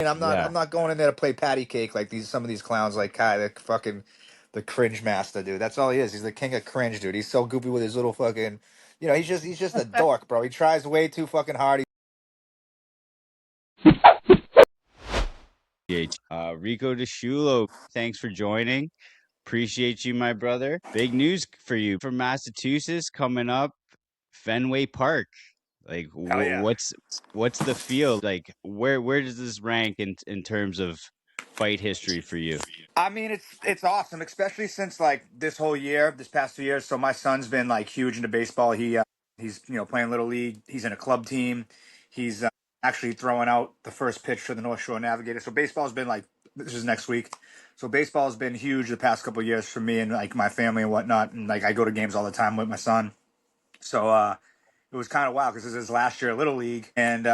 And I'm not Yeah. I'm not going in there to play patty cake like some of these clowns like Kai, the fucking the cringe master, dude. That's all he is. He's the king of cringe, dude. He's so goofy with his little fucking, he's just a dork, bro. He tries way too fucking hard. Rico Disciullo, thanks for joining. Appreciate you, my brother. Big news for you from Massachusetts coming up, Fenway Park. Like, Hell yeah. what's the feel like? Where does this rank in terms of fight history for you? I mean, it's awesome, especially since like this past 2 years. So my son's been like huge into baseball. He's playing little league. He's in a club team. He's actually throwing out the first pitch for the North Shore Navigators. So baseball's been like this is next week. So baseball's been huge the past couple of years for me and like my family and whatnot. And like I go to games all the time with my son. So it was kind of wild because this is his last year at little league, and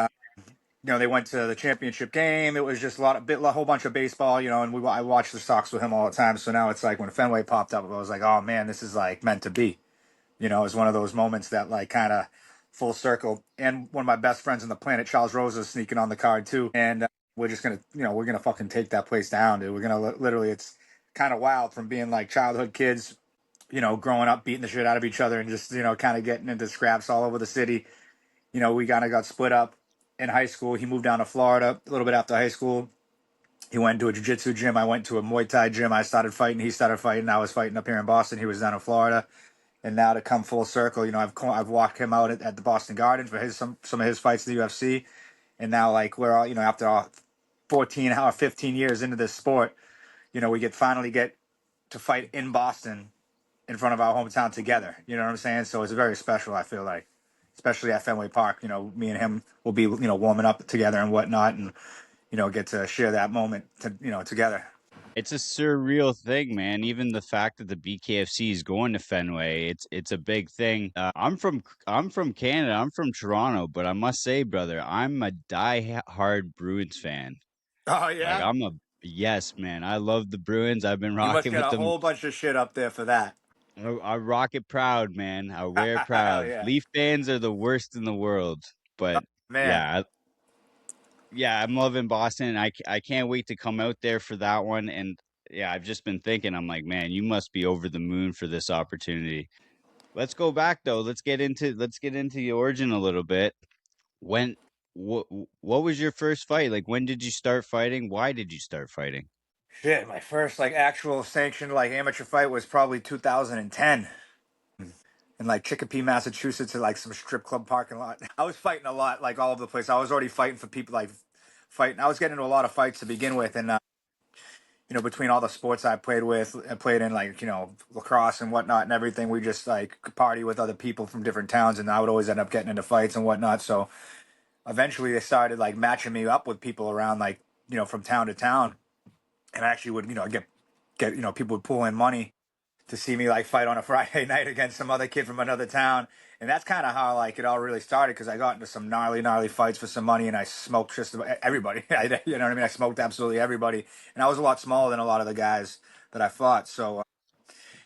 they went to the championship game. It was just a whole bunch of baseball, and I watched the Sox with him all the time. So now it's like when Fenway popped up, I was like, oh man, this is like meant to be. It was one of those moments that like kind of full circle. And one of my best friends on the planet, Charles Rosa, is sneaking on the card too. And we're just gonna, we're gonna fucking take that place down, dude. We're gonna literally, it's kind of wild from being like childhood kids, growing up beating the shit out of each other and just kind of getting into scraps all over the city. We kind of got split up in high school. He moved down to Florida a little bit after high school. He went to a jiu-jitsu gym. I went to a Muay Thai gym. I started fighting. He started fighting. I was fighting up here in Boston. He was down in Florida. And now to come full circle, I've walked him out at the Boston Garden for some of his fights in the UFC. And now like we're all, after all 14 or 15 years into this sport, we finally get to fight in Boston in front of our hometown together. You know what I'm saying? So it's very special, I feel like, especially at Fenway Park. Me and him will be, warming up together and whatnot, and get to share that moment, together. It's a surreal thing, man. Even the fact that the BKFC is going to Fenway, it's a big thing. I'm from Canada. I'm from Toronto, but I must say, brother, I'm a die-hard Bruins fan. Oh Like yeah, yes, man. I love the Bruins. I've been you must rocking get with a them. whole bunch of shit up there for that. I rock it proud, man. I wear it Hell proud. yeah, Leaf fans are the worst in the world, but man. yeah, yeah, I'm loving Boston. And I can't wait to come out there for that one. And yeah, I've just been thinking, I'm like, man, you must be over the moon for this opportunity. Let's go back though. Let's get into the origin a little bit. When what what was your first fight? Like when did you start fighting? Why did you start fighting? Shit, my first like actual sanctioned like amateur fight was probably 2010 in like Chicopee, Massachusetts, at like some strip club parking lot. I was fighting a lot, like all over the place. I was already fighting for people, like fighting. I was getting into a lot of fights to begin with, and between all the sports I played in like lacrosse and whatnot and everything. We just like party with other people from different towns, and I would always end up getting into fights and whatnot. So eventually, they started like matching me up with people around like from town to town, and I actually would get people would pull in money to see me like fight on a Friday night against some other kid from another town. And that's kind of how like it all really started, because I got into some gnarly fights for some money, and I smoked just about everybody. You know what I mean? I smoked absolutely everybody, and I was a lot smaller than a lot of the guys that I fought. So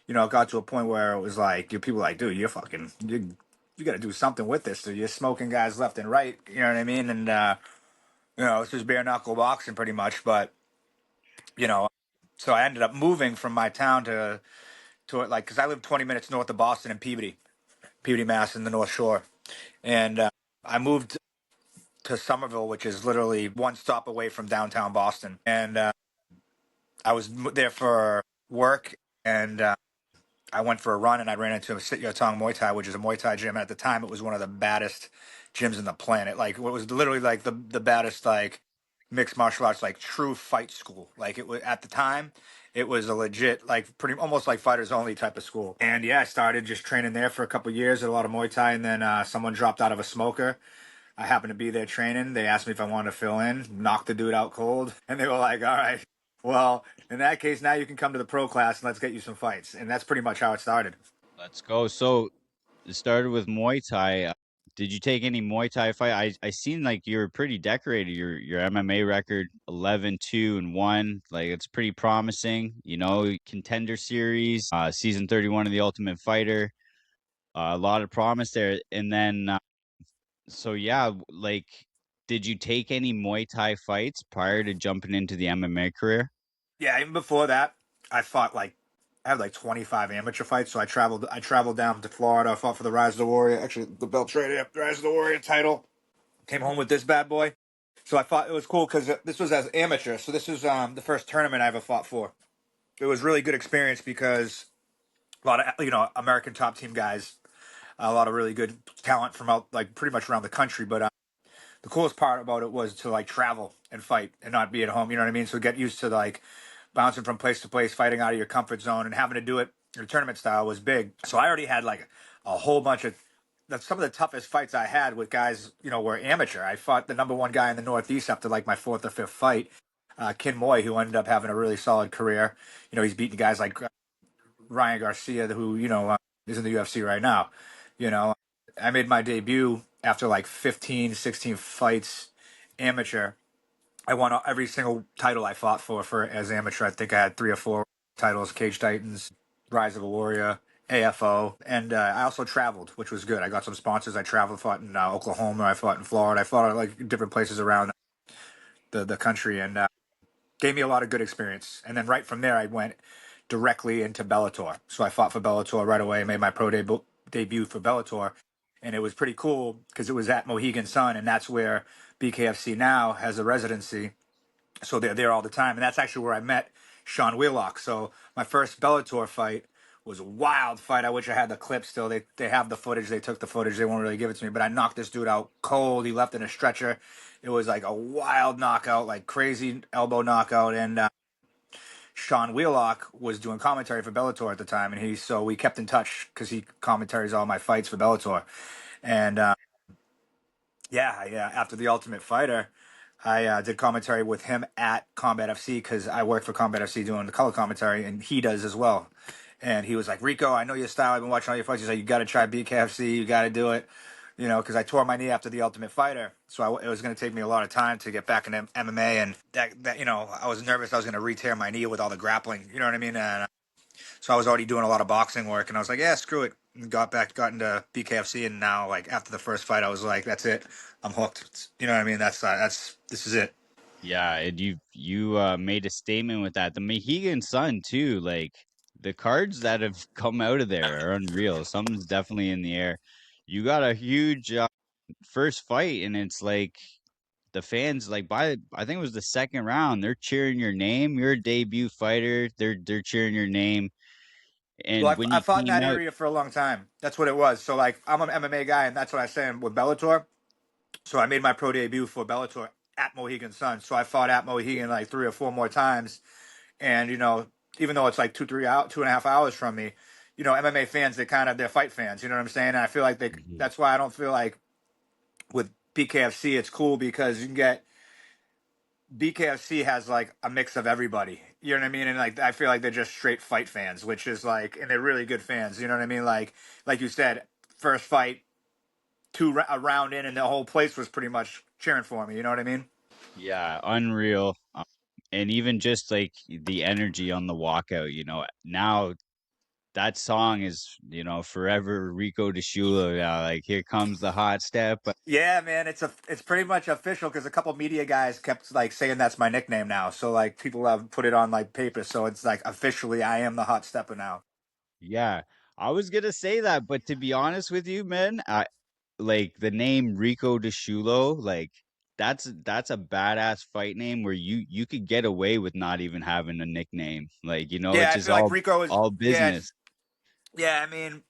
it got to a point where it was like people were like, dude, you got to do something with this. So you're smoking guys left and right. You know what I mean? And it's just bare knuckle boxing pretty much. But you know, so I ended up moving from my town to it, like, because I live 20 minutes north of Boston in Peabody, Mass, in the North Shore, and I moved to Somerville, which is literally one stop away from downtown Boston, and I was there for work, and I went for a run, and I ran into a Sit Your Tongue Muay Thai, which is a Muay Thai gym. At the time, it was one of the baddest gyms in the planet. Like, it was literally like the baddest like mixed martial arts, like true fight school. Like it was at the time. It was a legit, like pretty almost like fighters only type of school. And yeah, I started just training there for a couple of years, did a lot of Muay Thai, and then someone dropped out of a smoker. I happened to be there training. They asked me if I wanted to fill in, knock the dude out cold, and they were like, "All right, well, in that case, now you can come to the pro class and let's get you some fights." And that's pretty much how it started. Let's go. So it started with Muay Thai. Did you take any Muay Thai fight? I seen like you were pretty decorated. Your MMA record 11-2-1. Like it's pretty promising. Contender series, season 31 of the Ultimate Fighter. A lot of promise there. And then so yeah, like did you take any Muay Thai fights prior to jumping into the MMA career? Yeah, even before that, I fought like I had like 25 amateur fights. So I traveled down to Florida. I fought for the Rise of the Warrior. Actually, the belt's right here. Rise of the Warrior title. Came home with this bad boy. So I thought it was cool because this was as amateur. So this was the first tournament I ever fought for. It was really good experience because a lot of American top team guys, a lot of really good talent from out like pretty much around the country. But the coolest part about it was to like travel and fight and not be at home. You know what I mean? So get used to like bouncing from place to place, fighting out of your comfort zone, and having to do it in a tournament style was big. So I already had like a whole bunch of that's some of the toughest fights I had with guys, were amateur. I fought the number one guy in the Northeast after like my fourth or fifth fight, Kin Moy, who ended up having a really solid career. He's beating guys like Ryan Garcia, who is in the UFC right now. You know, I made my debut after like 15, 16 fights, amateur. I won every single title I fought for as amateur. I think I had three or four titles: Cage Titans, Rise of a Warrior, AFO, and I also traveled, which was good. I got some sponsors. I traveled, fought in Oklahoma. I fought in Florida. I fought at like different places around the country, and gave me a lot of good experience. And then right from there, I went directly into Bellator. So I fought for Bellator right away. Made my pro debut for Bellator, and it was pretty cool because it was at Mohegan Sun, and that's where BKFC now has a residency. So they're there all the time, and that's actually where I met Sean Wheelock. So my first Bellator fight was a wild fight. I wish I had the clip still. They have the footage. They took the footage. They won't really give it to me, but I knocked this dude out cold. He left in a stretcher. It was like a wild knockout, like crazy elbow knockout, and Sean Wheelock was doing commentary for Bellator at the time, and so we kept in touch because he commentaries all my fights for Bellator, and yeah. After the Ultimate Fighter, I did commentary with him at Combat FC because I work for Combat FC doing the color commentary, and he does as well. And he was like, "Rico, I know your style. I've been watching all your fights." He's like, "You got to try BKFC. You got to do it." Because I tore my knee after the Ultimate Fighter, so it was going to take me a lot of time to get back in MMA, and I was nervous I was going to re-tear my knee with all the grappling. You know what I mean? And so I was already doing a lot of boxing work, and I was like, yeah, screw it. And got into BKFC, and now like after the first fight, I was like, that's it, I'm hooked. You know what I mean? That's this is it. Yeah, and you made a statement with that. The Mohegan Sun too, like the cards that have come out of there are unreal. Something's definitely in the air. You got a huge first fight, and it's like the fans like by I think it was the second round, they're cheering your name. You're a debut fighter. They're cheering your name. Well, And when I you fought in came that out, area for a long time. That's what it was. So like, I'm an MMA guy, and that's what I was saying with Bellator. So I made my pro debut for Bellator at Mohegan Sun. So I fought at Mohegan like three or four more times, and even though it's like 2.5 hours from me, MMA fans, they're fight fans. You know what I'm saying? And I feel like Mhm. that's why I don't feel like with BKFC it's cool because you can get BKFC has like a mix of everybody. You know what I mean? And like I feel like they're just straight fight fans, which is like, and they're really good fans. You know what I mean? Like you said, first fight, a round in, and the whole place was pretty much cheering for me. You know what I mean? Yeah, unreal. And even just like the energy on the walkout, now that song is, forever Rico Disciullo. Yeah, like here comes the hot step. Yeah, man, it's pretty much official because a couple media guys kept like saying that's my nickname now. So like people have put it on like paper, so it's like officially I am the hot stepper now. Yeah, I was gonna say that, but to be honest with you, man, I like the name Rico Disciullo, like that's a badass fight name where you could get away with not even having a nickname. Like, Yeah, it's I just feel like Rico is. all Yeah, business. yeah. I mean,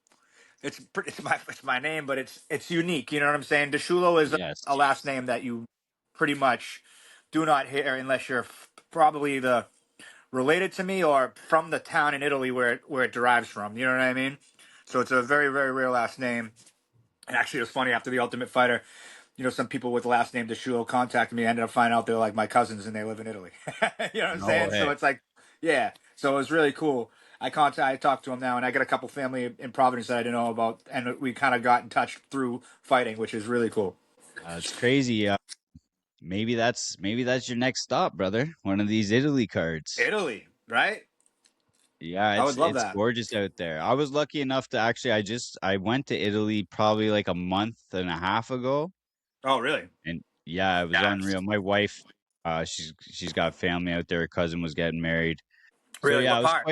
it's my name, but it's unique. You know what I'm saying? Deshulo is Yes. a last name that you pretty much do not hear unless you're probably the related to me or from the town in Italy where it derives from. You know what I mean? So it's a very very rare last name. And actually, it was funny after the Ultimate Fighter. Some people with the last name Deshulo contacted me. I ended up finding out they're like my cousins and they live in Italy. You know what I'm No saying? So way. it's like, yeah. So it was really cool. I talked to him now, and I got a couple family in Providence that I didn't know about, and we kind of got in touch through fighting, which is really cool. It's crazy. Maybe that's your next stop, brother. One of these Italy cards. Italy, right? Yeah, I it's would love it's that. gorgeous out there. I was lucky enough to actually I went to Italy probably like a month and a half ago. Oh, really? And Yeah, it was Yes. unreal. My wife, she's got family out there. Her cousin was getting married. So Really? yeah, What it was part?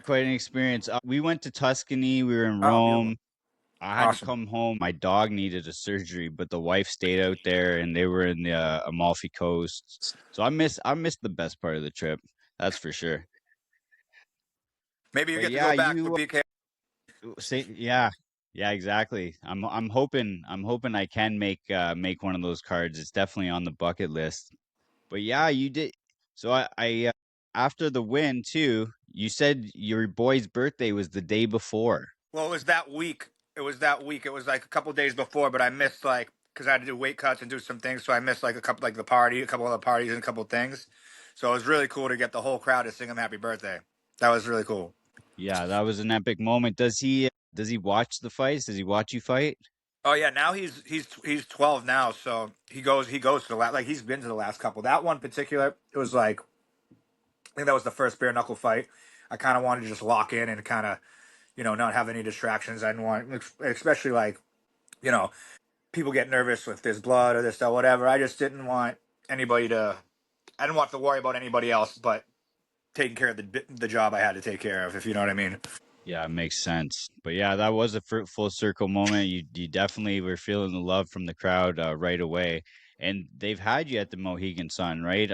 quite an experience. We went to Tuscany. We were in Oh, beautiful. Rome. I had to Awesome. come home. My dog needed a surgery, but the wife stayed out there, and they were in the Amalfi Coast. So I missed the best part of the trip. That's for sure. Maybe you But get to yeah, go back for you BK. say yeah, yeah, exactly. I'm hoping I can make one of those cards. It's definitely on the bucket list. But yeah, you did. So I after the win too, you said your boy's birthday was the day before. Well, it was that week. It was that week. It was like a couple days before, but I missed like because I had to do weight cuts and do some things, so I missed like a couple like the party, a couple of the parties, and a couple of things. So it was really cool to get the whole crowd to sing him happy birthday. That was really cool. Yeah, that was an epic moment. Does he watch the fights? Does he watch you fight? Oh yeah, now he's 12 now, so he goes to the last like he's been to the last couple. That one particular, it was like I think that was the first bare knuckle fight. I kind of wanted to just lock in and kind of not have any distractions. I didn't want, especially like you know people get nervous if there's blood or this that whatever. I just didn't want anybody to. I didn't want to worry about anybody else, but taking care of the job I had to take care of. If you know what I mean. Yeah, it makes sense. But yeah, that was a full circle moment. You definitely were feeling the love from the crowd right away, and they've had you at the Mohegan Sun, right?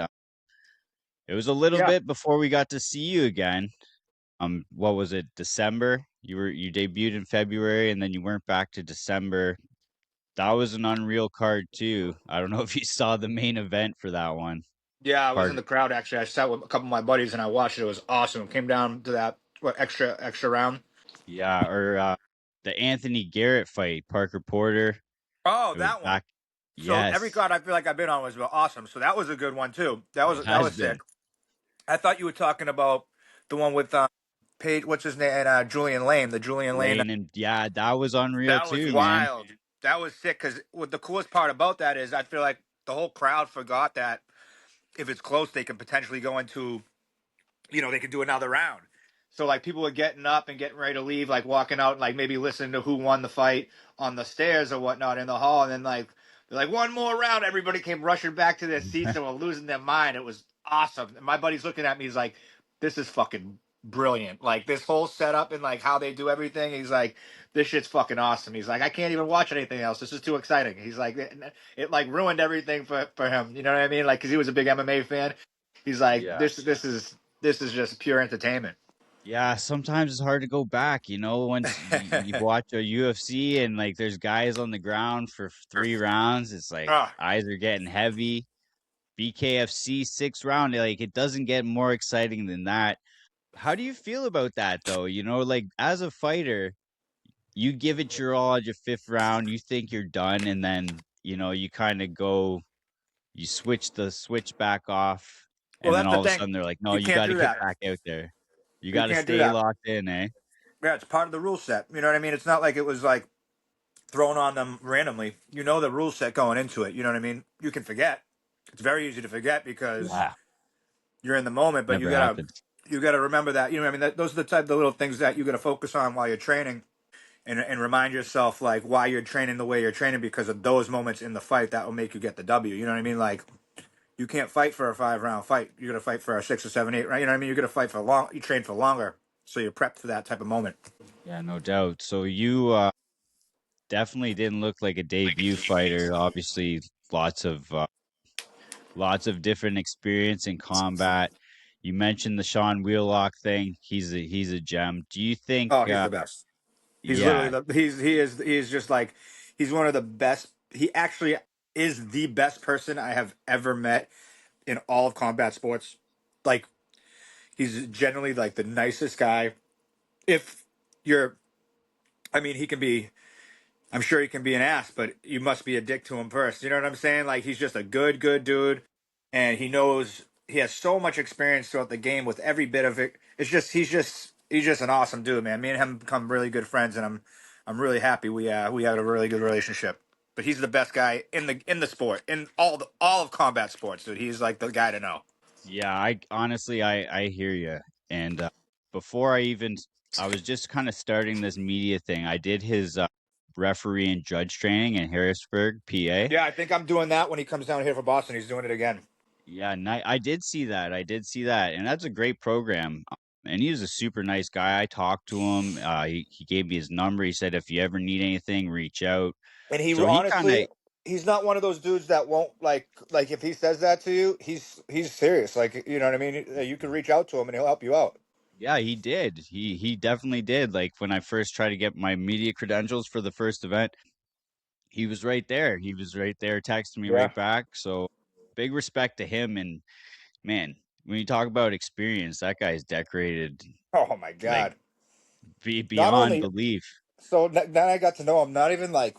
It was a little Yeah. bit before we got to see you again. What was it? December? You debuted in February, and then you weren't back to December. That was an unreal card too. I don't know if you saw the main event for that one. Yeah, I was in Park, the crowd actually. I sat with a couple of my buddies and I watched it. It was awesome. It came down to that extra round. yeah, or the Anthony Garrett fight, Parker Porter. Oh, It was that one. back. So every Yes, card I feel like I've been on was awesome. So that was a good one too. it That has was sick. been. I thought you were talking about the one with Page. What's his name? And Julian Lane. The Julian Lane. Lane and yeah, that was unreal That was too, man. wild. That was sick. Because what the coolest part about that is, I feel like the whole crowd forgot that if it's close, they can potentially go into they could do another round. So like people were getting up and getting ready to leave, like walking out, and like maybe listening to who won the fight on the stairs or whatnot in the hall, and then like they're like one more round. Everybody came rushing back to their seats and were losing their mind. It was awesome. And my buddy's looking at me. He's like, "This is fucking brilliant. Like this whole setup and like how they do everything." He's like, "This shit's fucking awesome." He's like, "I can't even watch anything else. This is too exciting." He's like, "It like ruined everything for him." You know what I mean? Like because he was a big MMA fan. He's like, "This Yes. this is just pure entertainment." Yeah, sometimes it's hard to go back, you know, once you watch a UFC and like there's guys on the ground for 3 rounds, it's like Ah, eyes are getting heavy. BKFC 6 round, like it doesn't get more exciting than that. How do you feel about that though? You know, like as a fighter, you give it your all at your fifth round, you think you're done, and then you kind of go, you switch the switch back off, well, and then that's the all of a thing. sudden they're like, no, You you can't got to do get that. back out there. You You got to can't do stay that. locked in, eh? Yeah, it's part of the rule set. You know what I mean? It's not like it was like thrown on them randomly. You know the rule set going into it. You know what I mean? You can forget. It's very easy to forget because Yeah, you're in the moment, but never happens. you gotta remember that. You know what I mean? Those are the type of the little things that you gotta focus on while you're training. And remind yourself like why you're training the way you're training because of those moments in the fight that will make you get the W. You know what I mean? Like you can't fight for a 5 round fight. You're gonna fight for a 6 or 7, 8. Right? You know what I mean? You're gonna fight for long. You train for longer, so you're prepped for that type of moment. Yeah, no doubt. So you definitely didn't look like a debut fighter. Obviously, lots of uh, lots of different experience in combat. You mentioned the Sean Wheelock thing. He's a gem. Do you think? Oh, he's the best. He's literally Yeah, the he is just like he's one of the best. He actually is the best person I have ever met in all of combat sports. Like he's generally like the nicest guy. If you're, I mean, he can be. I'm sure he can be an ass, but you must be a dick to him first. You know what I'm saying? Like he's just a good dude, and he knows he has so much experience throughout the game with every bit of it. It's just he's just an awesome dude, man. Me and him become really good friends, and I'm really happy we had a really good relationship. But he's the best guy in the sport in all of combat sports, dude. He's like the guy to know. yeah. I honestly, I hear you. And before I was just kind of starting this media thing. I did his referee and judge training in Harrisburg, PA. Yeah, I think I'm doing that when he comes down here for Boston. He's doing it again. Yeah, I did see that. I did see that, and that's a great program. And he was a super nice guy. I talked to him. He gave me his number. He said if you ever need anything, reach out. And he So he kind honestly, of, he's not one of those dudes that won't like if he says that to you, he's serious. Like you know what I mean. You can reach out to him and he'll help you out. yeah, he did. He definitely did. Like when I first tried to get my media credentials for the first event, he was right there. He was right there, texting me Yeah. right back. So big respect to him. And man, when you talk about experience, that guy's decorated Oh my like God. Not beyond only belief. so then I got to know him. Not even like,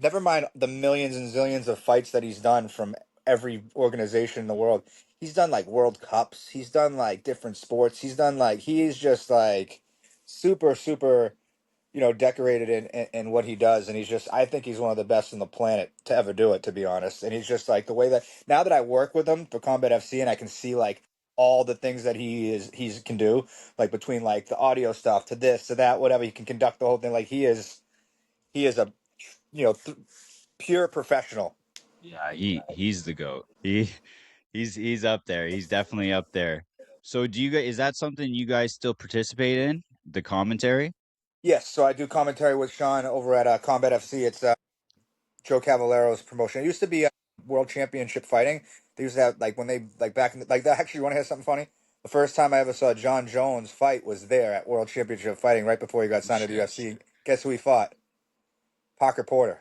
never mind the millions and zillions of fights that he's done from every organization in the world. He's done like World Cups. He's done like different sports. He's done like he's just like super super decorated in what he does, and he's just I think he's one of the best on the planet to ever do it, to be honest. And he's just like the way that now that I work with him for Combat FC and I can see like all the things that he can do, like between like the audio stuff to this to that, whatever, he can conduct the whole thing. Like he is a pure professional. Yeah, he's the goat. He's up there. He's definitely up there. So do you guys, is that something you guys still participate in? The commentary? Yes, so I do commentary with Sean over at Combat FC. It's Joe Cavallero's promotion. It used to be World Championship Fighting. They used to have like when they like back in like that. Actually, you want to hear something funny? The first time I ever saw John Jones fight was there at World Championship Fighting right before he got Oh signed to the shit. UFC. Guess who he fought? Parker Porter.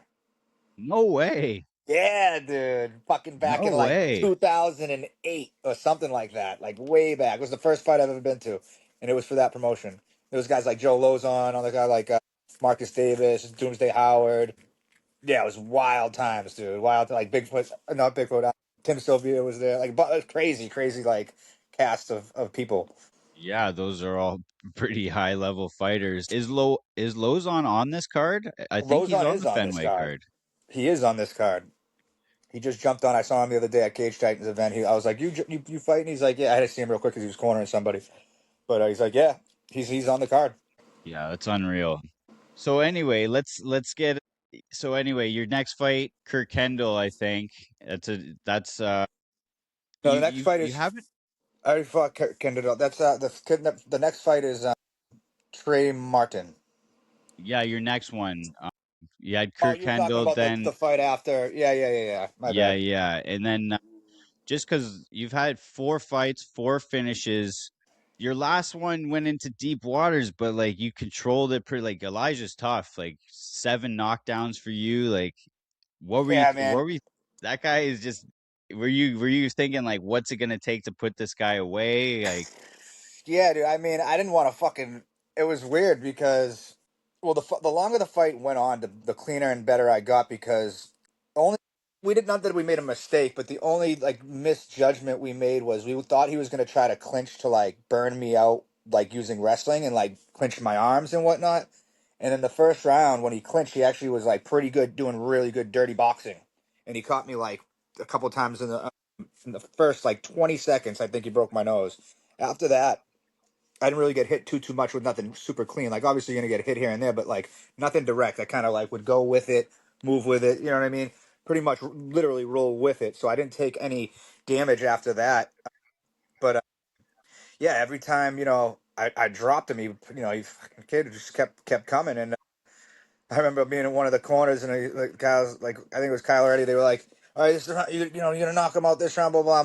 No way. Yeah, dude. Fucking back No in like way. 2008 or something like that. Like way back. It was the first fight I've ever been to. And it was for that promotion. There was guys like Joe Lozon, other guy like Marcus Davis, Doomsday Howard. Yeah, it was wild times, dude. Wild, like Bigfoot, not Bigfoot. Tim Sylvia was there. Like, but crazy, crazy, like cast of people. Yeah, those are all pretty high level fighters. Is Lozon on this card? I think he's Lozon on is the on this Fenway card. card. He is on this card. He just jumped on. I saw him the other day at Cage Titans event. I was like, you fighting? He's like, yeah. I had to see him real quick because he was cornering somebody. But he's like, yeah, he's on the card. Yeah, that's unreal. So anyway, let's get so anyway, your next fight, Kirk Kendall, I think. That's No, the next fight you is haven't. I already fought Kendall. That's the next fight is Trey Martin. Yeah, your next one. You had Oh, Kirk you were talking Kendall, about the then fight after? Yeah, yeah, yeah, yeah. My yeah, bad. yeah, and then just because you've had four fights, four finishes. Your last one went into deep waters, but like you controlled it pretty. Like Elijah's tough, like seven knockdowns for you. Like what were you? Yeah, What man. were you? That guy is just. Were you thinking like, what's it gonna take to put this guy away? Like, Yeah, dude. I mean, I didn't want to fucking. It was weird because, well, the longer the fight went on, the cleaner and better I got because only we did not that we made a mistake, but the only like misjudgment we made was we thought he was gonna try to clinch to like burn me out like using wrestling and like clinch my arms and whatnot. And then the first round when he clinched, he actually was like pretty good, doing really good dirty boxing, and he caught me like a couple times in the first like 20 seconds. I think he broke my nose. After that, I didn't really get hit too much with nothing super clean. Like obviously you're gonna get hit here and there, but like nothing direct. I kind of like would go with it, move with it. You know what I mean? Pretty much literally roll with it. So I didn't take any damage after that. But yeah, every time I dropped him, he fucking kid just kept coming. And I remember being in one of the corners, and like guys, like I think it was Kyle already. They were like, "All right, this is, you're gonna knock him out this round." Blah blah.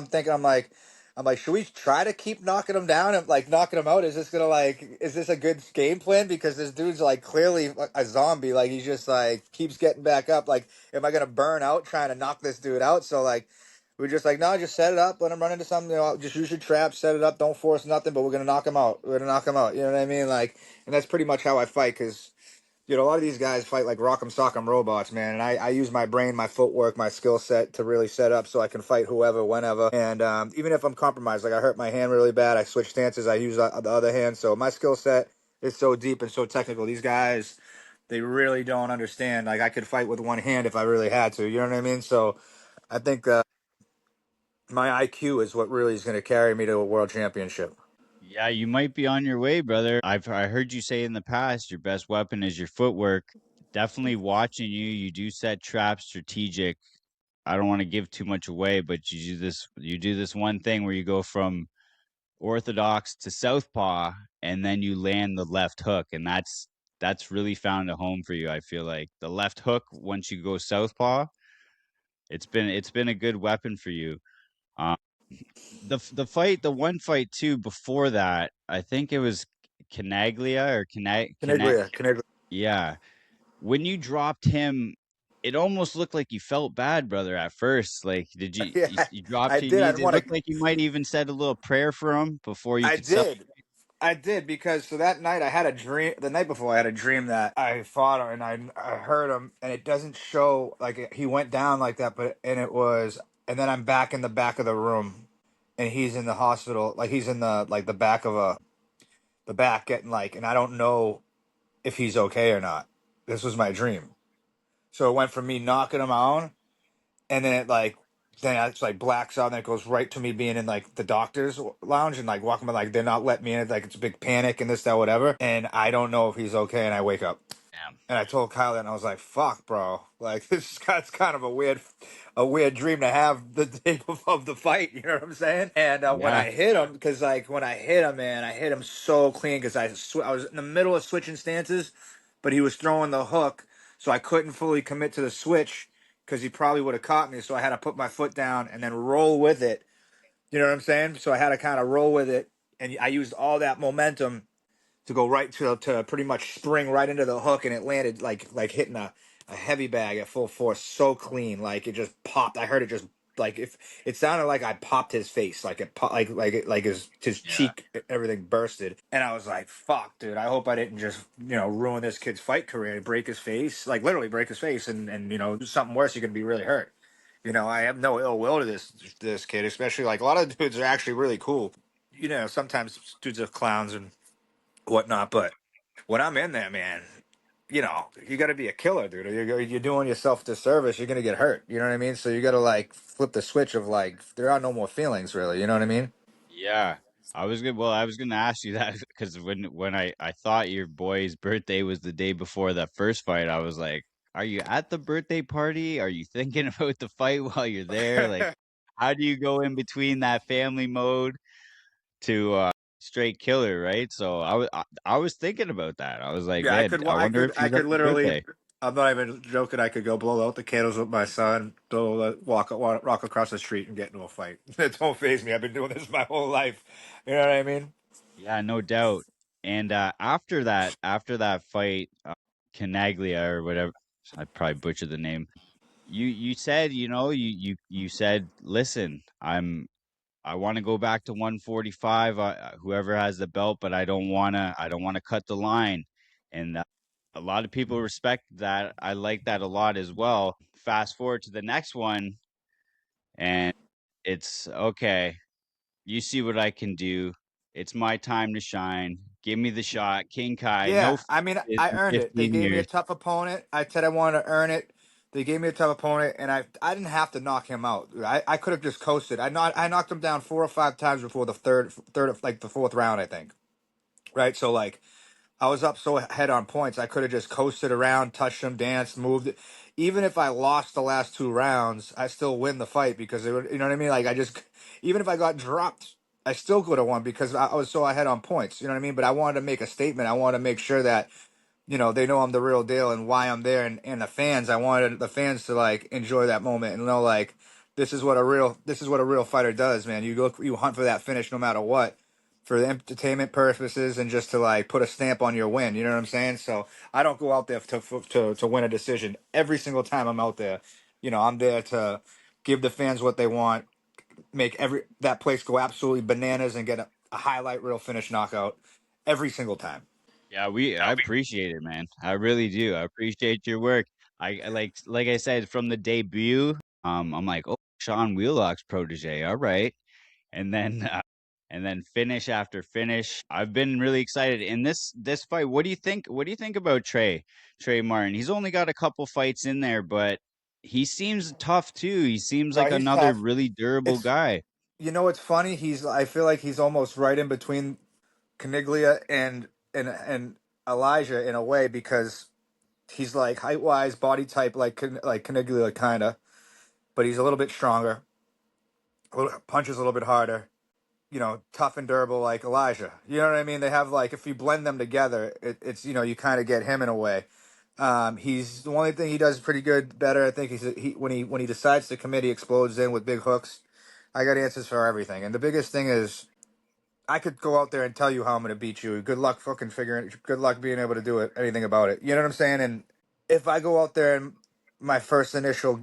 I'm like, should we try to keep knocking him down and like knocking him out? Is this a good game plan? Because this dude's like clearly a zombie. Like he just like keeps getting back up. Like, am I gonna burn out trying to knock this dude out? So like, we're just like, no, just set it up, let him run into something. Just use your traps, set it up, don't force nothing. But we're gonna knock him out. We're gonna knock him out. You know what I mean? Like, and that's pretty much how I fight because a lot of these guys fight like rock'em sock'em robots, man. And I use my brain, my footwork, my skill set to really set up so I can fight whoever, whenever. And even if I'm compromised, like I hurt my hand really bad, I switch stances, I use the other hand. So my skill set is so deep and so technical. These guys, they really don't understand. Like I could fight with one hand if I really had to. You know what I mean? So I think my IQ is what really is going to carry me to a world championship. yeah, you might be on your way, brother. I heard you say in the past your best weapon is your footwork. definitely watching you. You do set traps strategic. I don't want to give too much away, but you do this one thing where you go from orthodox to southpaw and then you land the left hook, and that's really found a home for you. I feel like the left hook once you go southpaw, it's been a good weapon for you. Um, the one fight too before that, I think it was Canaglia or Caniglia, Caniglia. yeah. When you dropped him, it almost looked like you felt bad, brother, at first. Like, did you Yeah, you dropped I to your did. I knees? didn't It want looked to. like you might even said a little prayer for him before you I could sell. did. I did because so that night I had a dream. The night before I had a dream that I fought him and I heard him and it doesn't show like he went down like that, but and it was and then I'm back in the back of the room and he's in the hospital like he's in the like the back of the back getting like and I don't know if he's okay or not. This was my dream. So it went from me knocking him out and then it like then it's like blacks out and then it goes right to me being in like the doctor's lounge and like walking by like they're not letting me in like it's a big panic and this that whatever and I don't know if he's okay and I wake up Damn. and I told Kyle that and I was like fuck bro like it's kind of a weird dream to have the day of the fight, you know what I'm saying? And when Yeah. I hit him because like when I hit him man I hit him so clean because I was in the middle of switching stances but he was throwing the hook so I couldn't fully commit to the switch because he probably would have caught me. So I had to put my foot down and then roll with it. You know what I'm saying? So I had to kind of roll with it, and I used all that momentum to go right to pretty much spring right into the hook, and it landed like hitting a heavy bag at full force, so clean, like it just popped. I heard it just like if it sounded like I popped his face, like it pop, like his Yeah. cheek, everything bursted, and I was like, "Fuck, dude! I hope I didn't just ruin this kid's fight career, break his face, like literally break his face, and do something worse. You're gonna be really hurt." I have no ill will to this kid, especially like a lot of dudes are actually really cool. Sometimes dudes are clowns and whatnot. But when I'm in there, man, you got to be a killer, dude. You're doing yourself a disservice. You're gonna get hurt. You know what I mean? So you got to like flip the switch of like there are no more feelings, really. You know what I mean? Yeah. I was gonna ask you that because when I thought your boy's birthday was the day before that first fight, I was like, are you at the birthday party? Are you thinking about the fight while you're there? Like, how do you go in between that family mode to straight killer, right? So I was thinking about that. I was like, Yeah, I man, could. I I wonder could. if I he's at could the literally. birthday. I'm not even joking. I could go blow out the candles with my son, go walk across the street, and get into a fight. It don't phase me. I've been doing this my whole life. You know what I mean? Yeah, no doubt. And after that fight, Canaglia or whatever, I probably butchered the name. You said, you said, listen, I want to go back to 145. Whoever has the belt, but I don't want to cut the line. And a lot of people respect that. I like that a lot as well. Fast forward to the next one, and it's okay. You see what I can do. It's my time to shine. Give me the shot. King Kai, no Yeah, I mean, in I earned it. They 15 gave me a years. tough opponent. I said I wanted to earn it. They gave me a tough opponent, and I didn't have to knock him out. I could have just coasted. I knocked him down 4 or 5 times before the third like the fourth round, I think. Right, so like I was up so ahead on points, I could have just coasted around, touched him, danced, moved it. Even if I lost the last 2 rounds, I still win the fight because you know what I mean. Like I just, even if I got dropped, I still could have won because I was so ahead on points. You know what I mean. But I wanted to make a statement. I wanted to make sure that they know I'm the real deal and why I'm there. And the fans, I wanted the fans to like enjoy that moment and know like this is what a real fighter does, man. You hunt for that finish no matter what, for the entertainment purposes and just to like put a stamp on your win. You know what I'm saying? So I don't go out there to win a decision every single time I'm out there. I'm there to give the fans what they want, make every that place go absolutely bananas and get a highlight reel finish knockout every single time. Yeah, I appreciate it, man. I really do. I appreciate your work. Like I said from the debut, I'm like, oh, Sean Wheelock's protege. All right. And then and then finish after finish. I've been really excited in this fight. What do you think? What do you think about Trey Martin? He's only got a couple fights in there, but he seems tough too. He seems No, like he's another tough. really durable It's guy. It's funny. I feel like he's almost right in between Caniglia and Elijah in a way because He's like height wise, body type like Canigula kinda, but he's a little bit stronger. Punches a little bit harder. Tough and durable like Elijah. You know what I mean? They have like if you blend them together, it's you kind of get him in a way. He's the only thing he does pretty good, better. I think when he decides to commit, he explodes in with big hooks. I got answers for everything, and the biggest thing is I could go out there and tell you how I'm going to beat you. Good luck fucking figuring. Good luck being able to do it. Anything about it. You know what I'm saying? And if I go out there and my first initial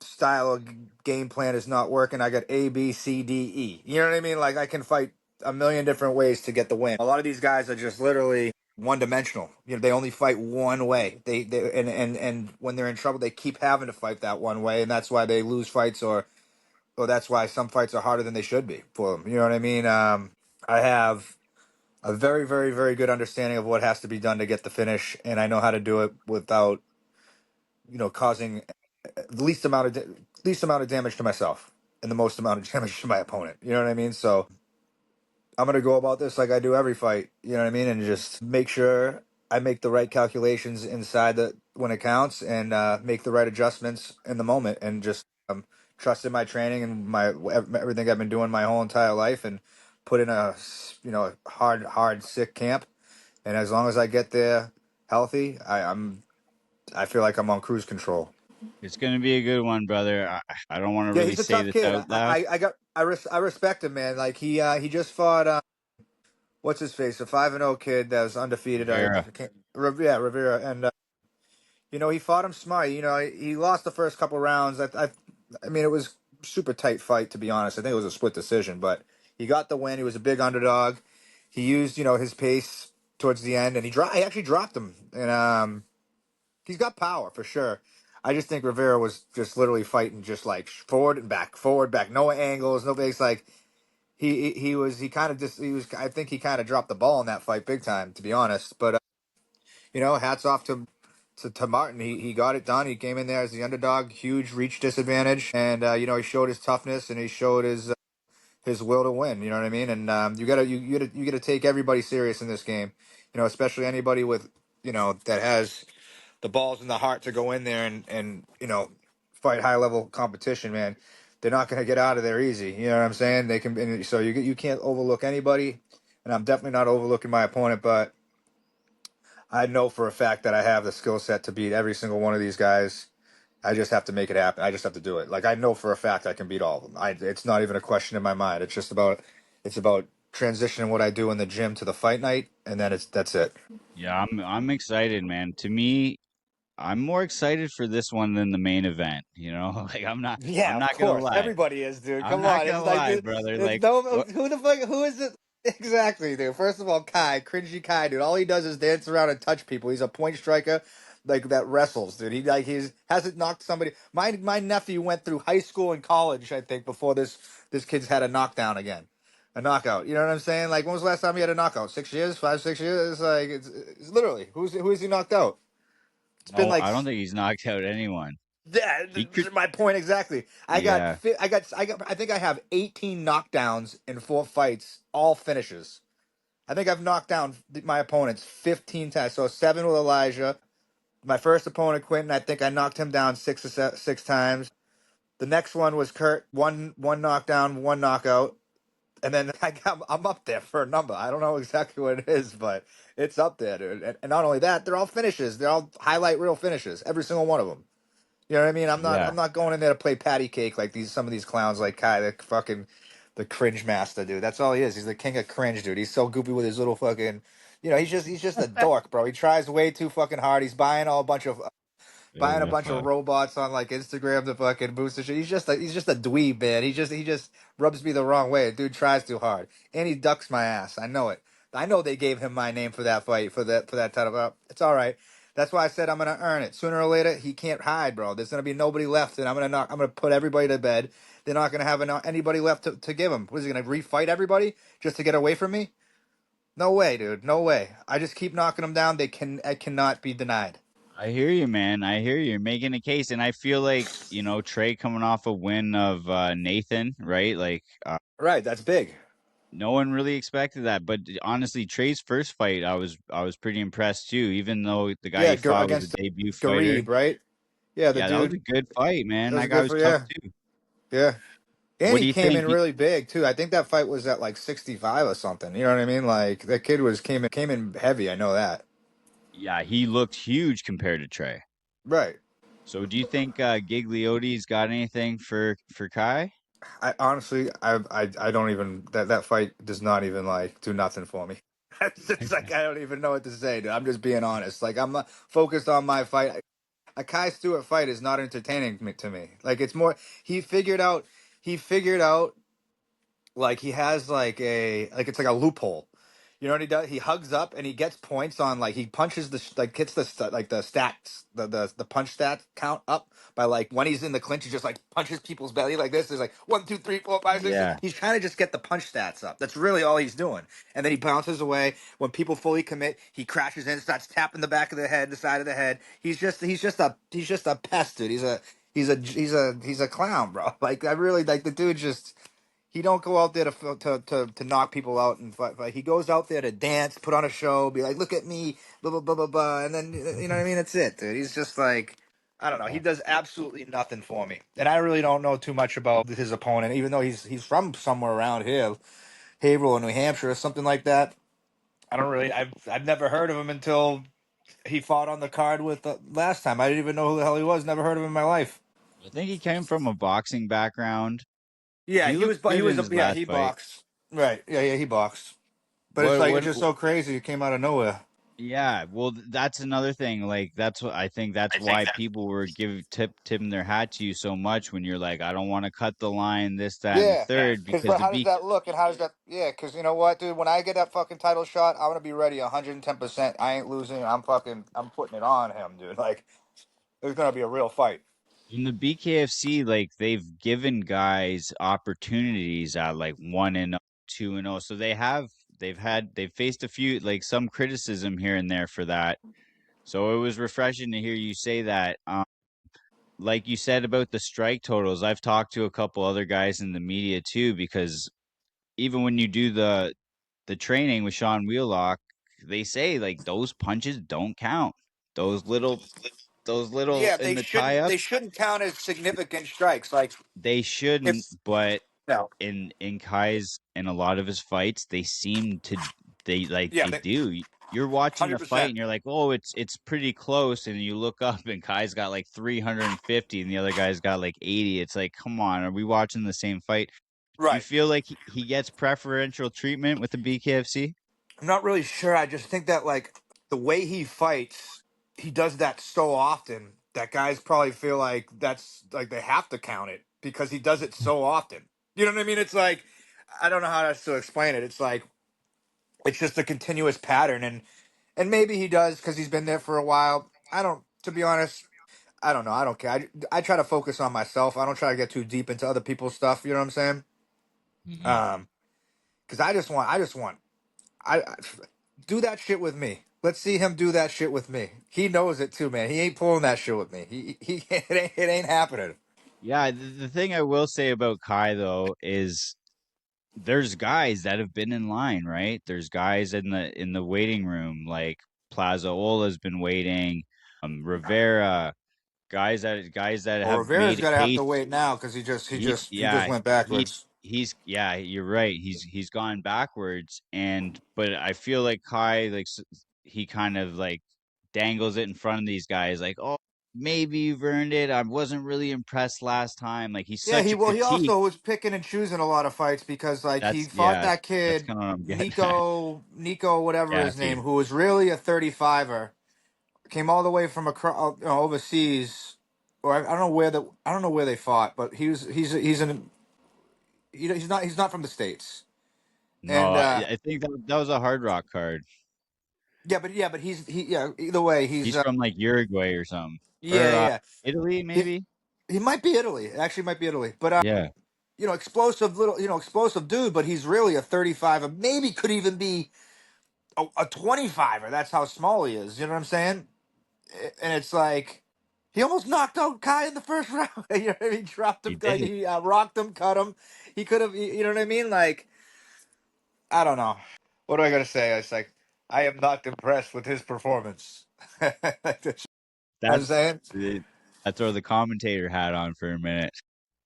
style of game plan is not working, I got A, B, C, D, E. You know what I mean? Like I can fight a million different ways to get the win. A lot of these guys are just literally one dimensional. They only fight one way. They and when they're in trouble, they keep having to fight that one way, and that's why they lose fights, or that's why some fights are harder than they should be for them. You know what I mean? I have a very, very, very good understanding of what has to be done to get the finish, and I know how to do it without causing the least amount of damage to myself and the most amount of damage to my opponent. You know what I mean? So I'm gonna go about this like I do every fight. You know what I mean? And just make sure I make the right calculations inside the when it counts, and make the right adjustments in the moment, and just trust in my training and my everything I've been doing my whole entire life, and put in a hard sick camp. And as long as I get there healthy, I feel like I'm on cruise control. It's gonna be a good one, brother. I don't want to Yeah, really he's a say tough this kid. out loud. I respect him, man. Like he just fought what's his face, a 5-0 kid that was undefeated. Rivera. Yeah, Rivera, and he fought him smart. He lost the first couple rounds. I mean, it was super tight fight to be honest. I think it was a split decision, but he got the win. He was a big underdog. He used his pace towards the end, and he actually dropped him, and he's got power for sure. I just think Rivera was just literally fighting just like forward, back, no angles, no base. Like he kind of just he was. I think he kind of dropped the ball in that fight big time, to be honest. But hats off to Martin. He got it done. He came in there as the underdog, huge reach disadvantage, and he showed his toughness and he showed his will to win. You know what I mean? And you gotta take everybody serious in this game. Especially anybody with that has the balls and the heart to go in there and fight high level competition, man. They're not going to get out of there easy. You know what I'm saying? They can, and so you can't overlook anybody, and I'm definitely not overlooking my opponent. But I know for a fact that I have the skill set to beat every single one of these guys. I just have to make it happen. I just have to do it. Like I know for a fact I can beat all of them. It's not even a question in my mind. It's about transitioning what I do in the gym to the fight night, and then that's it. Yeah, I'm excited, man. To me, I'm more excited for this one than the main event. Like I'm Yeah, of not gonna course. lie. Everybody is, dude. I'm Come not on. gonna It's like lie, brother. it's Like no what? who the fuck who is it? Exactly, dude. First of all, cringy Kai, dude. All he does is dance around and touch people. He's a point striker like that wrestles, dude. He's hasn't knocked somebody. My nephew went through high school and college, I think, before this kid's had a knockdown again. A knockout. You know what I'm saying? Like when was the last time he had a knockout? 6 years? 5, 6 years? It's like it's literally who is he knocked out? It's been No, like I don't think he's knocked out anyone. yeah, He could. my point exactly. Yeah, I think I have 18 knockdowns in 4 fights, all finishes. I think I've knocked down my opponents 15 times. So 7 with Elijah. My first opponent, Quentin, I think I knocked him down 6 times. The next one was Kurt, one knockdown, one knockout, and then I'm up there for a number. I don't know exactly what it is, but it's up there, dude. And not only that, they're all finishes. They're all highlight reel finishes. Every single one of them. You know what I mean? I'm not yeah. I'm not going in there to play patty cake like some of these clowns like Kai, the cringe master, dude. That's all he is. He's the king of cringe, dude. He's so goofy with his little fucking he's just a dork, bro. He tries way too fucking hard. He's buying a bunch of Fuck. robots on like Instagram to fucking boost the shit. He's just a dweeb, man. He just rubs me the wrong way. Dude tries too hard. And he ducks my ass. I know it. I know they gave him my name for that fight, for that title. It's all right. That's why I said I'm gonna earn it. Sooner or later, he can't hide, bro. There's gonna be nobody left, and I'm gonna put everybody to bed. They're not gonna have anybody left to give him. What is he gonna refight everybody just to get away from me? No way, dude. No way. I just keep knocking them down. I cannot be denied. I hear you, man. I hear you. You're making a case, and I feel like Trey coming off a win of Nathan, right? Like, Right, that's big. No one really expected that, but honestly, Trey's first fight, I was pretty impressed too. Even though the guy Yeah, he fought was a against debut fighter. Garib, right? Yeah, the Yeah, that was a dude. good fight, man. That was That a guy good was for tough yeah, too. yeah. And What he do you came think? in really big too. I think that fight was at like 65 or something. You know what I mean? Like that kid was came in heavy. I know that. Yeah, he looked huge compared to Trey. Right. So do you think Gigliotti's got anything for Kai? I honestly, I don't even that fight does not even like do nothing for me. It's like I don't even know what to say, dude. I'm just being honest. Like I'm not focused on my fight. A Kai Stewart fight is not entertaining to me. Like it's more he figured out he figured out like he has like it's like a loophole. You know what he does? He hugs up and he gets points on like he punches like hits like the stats the punch stat count up by like when he's in the clinch he just like punches people's belly like this. There's like 1, 2, 3, 4, 5, 6. Yeah. He's trying to just get the punch stats up. That's really all he's doing. And then he bounces away. When people fully commit, he crashes in, starts tapping the back of the head, the side of the head. He's just a pest, dude. He's a clown, bro. Like I really like the dude just he don't go out there to knock people out and fight. He goes out there to dance, put on a show, be like, "Look at me," blah blah blah blah blah, and then you know what I mean. That's it, dude. He's just like, I don't know. He does absolutely nothing for me, and I really don't know too much about his opponent, even though he's from somewhere around here, Haverhill, or New Hampshire, or something like that. I don't really. I've never heard of him until he fought on the card with last time. I didn't even know who the hell he was. Never heard of him in my life. I think he came from a boxing background. Yeah, He looked good in his yeah, last he fight. boxed. Right. Yeah, he boxed. But it's What like it's what just so crazy. It came out of nowhere. Yeah, well, that's another thing. Like, that's what I think that's why people were tipping their hat to you so much when you're like, I don't want to cut the line, this, that, and the Yeah, third, because because but the how does B that look, and how does that? Yeah, because you know what, dude. When I get that fucking title shot, I'm gonna be ready 110%. I ain't losing. I'm putting it on him, dude. Like there's gonna be a real fight. in the BKFC, like they've given guys opportunities at like 1-0, 2-0. So they've faced a few like some criticism here and there for that. So it was refreshing to hear you say that. Like you said about the strike totals, I've talked to a couple other guys in the media too, because even when you do the training with Sean Wheelock, they say like those punches don't count. Those little those little Yeah, in the tie up, they shouldn't count as significant strikes. Like they if shouldn't, but no, in Kai's in a lot of his fights, they seem to yeah, they do. You're watching a hundred fight percent and you're like, "Oh, it's pretty close." And you look up and Kai's got like 350 and the other guy's got like 80. It's like, "Come on, are we watching the same fight?" Do you right. feel like he gets preferential treatment with the BKFC? I'm not really sure. I just think that like the way he fights, he does that so often that guys probably feel like that's like they have to count it because he does it so often. You know what I mean? It's like I don't know how else to explain it. It's like it's just a continuous pattern, and maybe he does because he's been there for a while. I don't. To be honest, I don't know. I don't care. I try to focus on myself. I don't try to get too deep into other people's stuff. You know what I'm saying? Hmm. Because I do that shit with me. Let's see him do that shit with me. He knows it too, man. He ain't pulling that shit with me. He it ain't happening. Yeah, the thing I will say about Kai though is there's guys that have been in line, right? There's guys in the waiting room, like Plaza Ola's been waiting, Rivera, guys that Well, have Rivera's made gonna have to haste. wait now because he just Yeah, went he backwards. yeah, you're right. He's gone backwards, and but I feel like Kai he kind of like dangles it in front of these guys, like, oh, maybe you've earned it. I wasn't really impressed last time. Like he's Yeah, such a he critique. also was picking and choosing a lot of fights because like he fought that That's kid kind of what I'm getting at. Nico whatever his Gaffy. name who was really a 35er, came all the way from overseas, or I don't know I don't know where they fought, but he's not from the states. No, And I think that was a Hard Rock card. but yeah, either way He's from like Uruguay or something, yeah, or yeah. Italy He, maybe. he might be Italy. It actually might be Italy. But Yeah, explosive dude, but he's really a 35 or maybe could even be a 25er. That's how small he is. You know what I'm saying? And it's like he almost knocked out Kai in the first round. You know what I mean? Dropped he him, like did. he rocked him, cut him. He could have, you know what I mean? Like I don't know. What do I gotta say? It's like I am not impressed with his performance. You know what I'm That's saying? I throw the commentator hat on for a minute.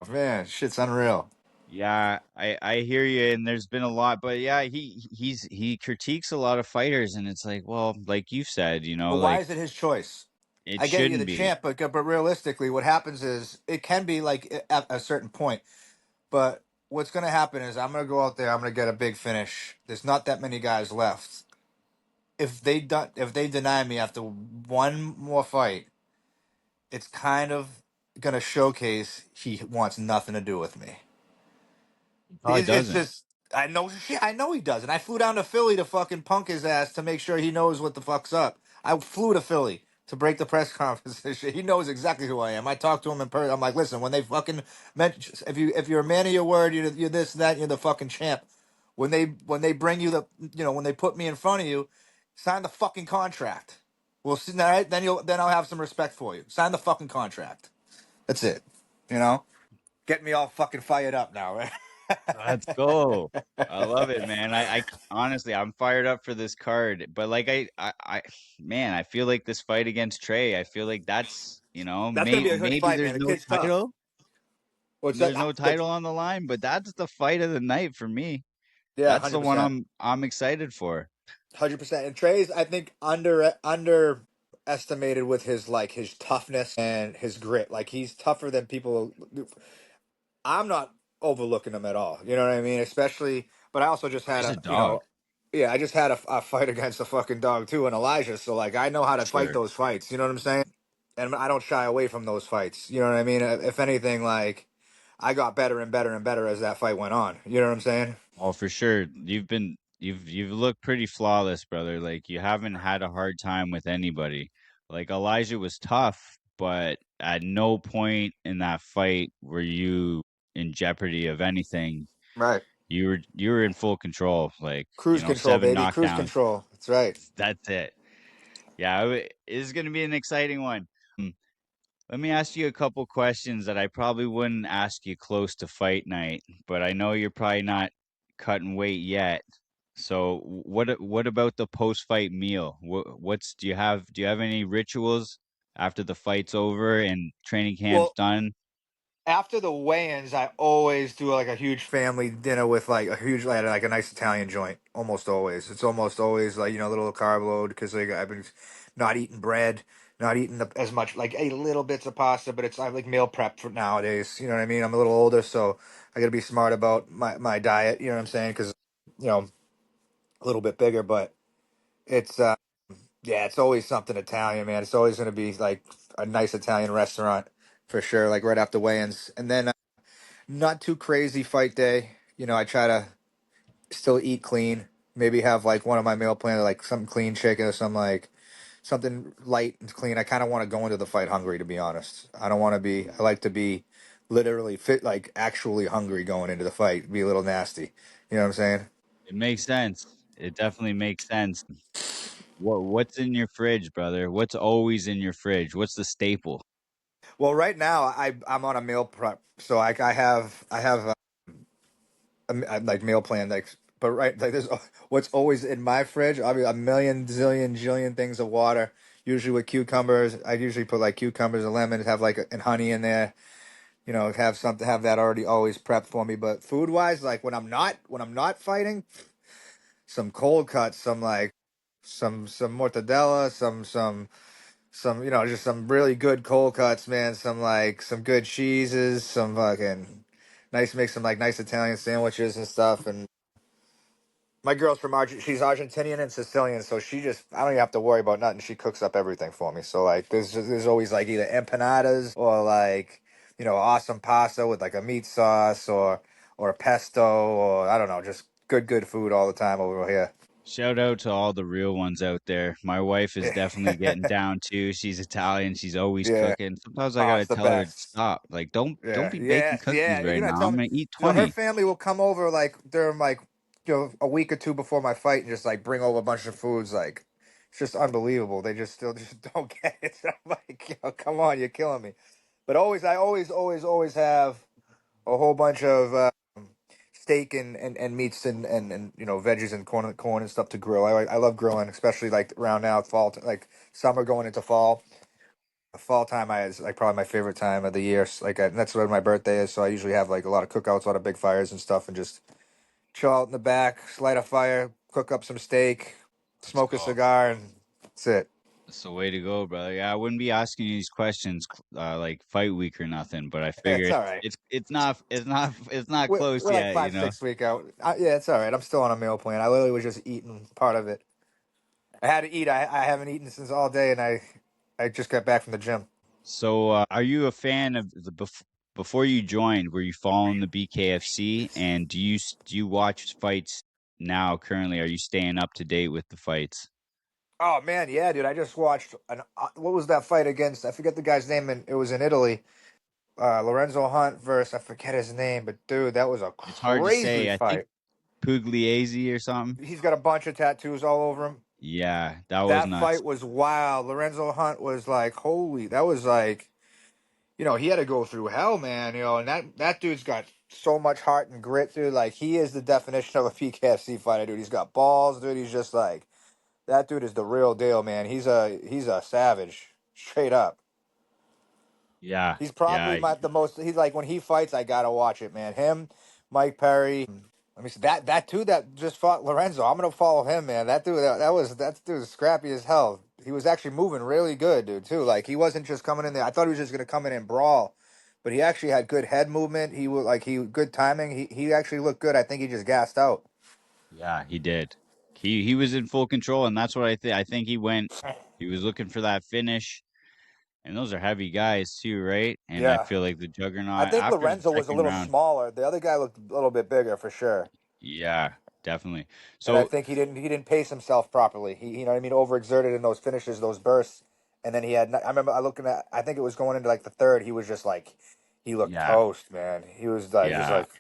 Man, shit's unreal. Yeah, I hear you, and there's been a lot, but yeah, he critiques a lot of fighters, and it's like, well, like you said, But why like is it his choice? it I get you the shouldn't be. champ, but realistically, what happens is it can be like at a certain point. But what's gonna happen is I'm gonna go out there. I'm gonna get a big finish. There's not that many guys left. If they deny me after one more fight, it's kind of gonna showcase he wants nothing to do with me. Probably It's doesn't. just I know shit. I know he does, and I flew down to Philly to fucking punk his ass to make sure he knows what the fuck's up. I flew to Philly to break the press conference. And shit. He knows exactly who I am. I talked to him in person. I'm like, listen, when they fucking mention, if you're a man of your word, you're this that, you're the fucking champ. When they bring you when they put me in front of you, sign the fucking contract. We'll see. All right, then I'll have some respect for you. Sign the fucking contract. That's it. You know, get me all fucking fired up now. Right? Let's go. I love it, man. Honestly, I'm fired up for this card. But like man, I feel like this fight against Trey, I feel like that's, That's gonna be a good maybe fight, man. there's The no kid's tough. title. What's that? There's no title on the line, but that's the fight of the night for me. Yeah, That's hundred the one percent, I'm excited for. 100%. And Trey's, I think, underestimated with his toughness and his grit. Like he's tougher than people. I'm not overlooking him at all. You know what I mean? Especially, but I also just had He's a, a dog, yeah, I just had a fight against a fucking dog too, and Elijah. So like, I know how for to fight sure. those fights. You know what I'm saying? And I don't shy away from those fights. You know what I mean? If anything, like, I got better and better and better as that fight went on. You know what I'm saying? Oh, for sure. You've looked pretty flawless, brother. Like you haven't had a hard time with anybody. Like Elijah was tough, but at no point in that fight were you in jeopardy of anything. Right. You were in full control. Like, Cruise control, seven baby. Cruise knockdowns. control. That's right. That's it. Yeah, it is going to be an exciting one. Let me ask you a couple questions that I probably wouldn't ask you close to fight night, but I know you're probably not cutting weight yet. So what about the post-fight meal? Do you have any rituals after the fight's over and training camp's Well, done? after the weigh-ins, I always do like a huge family dinner with like a nice Italian joint. Almost always, it's almost always like a little carb load because like I've been not eating bread, not eating as much like a little bits of pasta, but I like meal prep for nowadays. You know what I mean? I'm a little older, so I got to be smart about my diet. You know what I'm saying? Because a little bit bigger, but it's yeah, it's always something Italian, man. It's always gonna be like a nice Italian restaurant for sure. Like right after weigh-ins, and then. Not too crazy fight day. I try to still eat clean. Maybe have like one of my meal plans, like some clean chicken or some like something light and clean. I kind of want to go into the fight hungry, to be honest. I don't want to be. I like to be literally fit, like actually hungry going into the fight. Be a little nasty. You know what I'm saying? It makes sense. It definitely makes sense. What's in your fridge, brother? What's always in your fridge? What's the staple? Well, right now I'm on a meal prep, so I have like meal plan but right like there's what's always in my fridge. I'll be a million zillion jillion things of water, usually with cucumbers. I usually put like cucumbers and lemons, have like and honey in there. Have that already always prepped for me. But food wise, like when I'm not fighting, some cold cuts, some like some mortadella, some just some really good cold cuts, man. Some good cheeses, some fucking nice, make some like nice Italian sandwiches and stuff. And my girl's from she's Argentinian and Sicilian, so I don't even have to worry about nothing. She cooks up everything for me. So like there's always like either empanadas or like awesome pasta with like a meat sauce or pesto, or I don't know, just good food all the time over here. Shout out to all the real ones out there. My wife is definitely getting down too. She's Italian. She's always Yeah. cooking. Sometimes I Oh, gotta it's the tell her, best. stop. Like, don't Yeah, be baking yeah, cookies yeah. right You're not now. I'm telling me. gonna eat Her 20. family will come over like during like a week or two before my fight and just like bring over a bunch of foods. Like it's just unbelievable. They just still just don't get it. I'm like, come on, you're killing me. But I always have a whole bunch of steak and meats and veggies and corn and stuff to grill. I love grilling, especially like around now fall, like summer going into fall. Fall time is like probably my favorite time of the year. That's when my birthday is, so I usually have like a lot of cookouts, a lot of big fires and stuff, and just chill out in the back, light a fire, cook up some steak, Let's smoke a go. cigar, and that's it. That's the way to go, brother. Yeah, I wouldn't be asking you these questions like fight week or nothing, but I Yeah, figure it's all right. it's not close We're like yet, you five, know. 6 week out. Yeah, it's all right. I'm still on a meal plan. I literally was just eating part of it. I had to eat. I haven't eaten since all day, and I just got back from the gym. So, are you a fan of before you joined? Were you following the BKFC, and do you watch fights now? Currently, are you staying up to date with the fights? Oh man, yeah, dude. I just watched what was that fight against? I forget the guy's name, and it was in Italy. Lorenzo Hunt versus I forget his name, but dude, that was a It's hard to crazy say. I think fight. Pugliese or something. He's got a bunch of tattoos all over him. Yeah, that was That nuts. fight was wild. Lorenzo Hunt was like, holy, that was like, he had to go through hell, man. And that dude's got so much heart and grit, dude. Like he is the definition of a PKFC fighter, dude. He's got balls, dude. He's just like that dude is the real deal, man. He's a savage, straight up. Yeah, He's probably yeah, the most. He's like when he fights, I gotta watch it, man. Him, Mike Perry. Let me see that dude that just fought Lorenzo. I'm gonna follow him, man. That dude was scrappy as hell. He was actually moving really good, dude. Too like he wasn't just coming in there. I thought he was just gonna come in and brawl, but he actually had good head movement. He good timing. He actually looked good. I think he just gassed out. yeah. He did. He was in full control, and that's what I think. I think he went. He was looking for that finish, and those are heavy guys too, right? And I Yeah, feel like the I juggernaut think after the Lorenzo was a second little round. smaller. The other guy looked a little bit bigger for sure. Yeah, definitely. And I So think he didn't pace himself properly. He you know what I mean, overexerted in those finishes, those bursts, and then he had. I remember I looking at. I think it was going into like the third. He was just like, he looked yeah, toast, man. He was like just yeah. like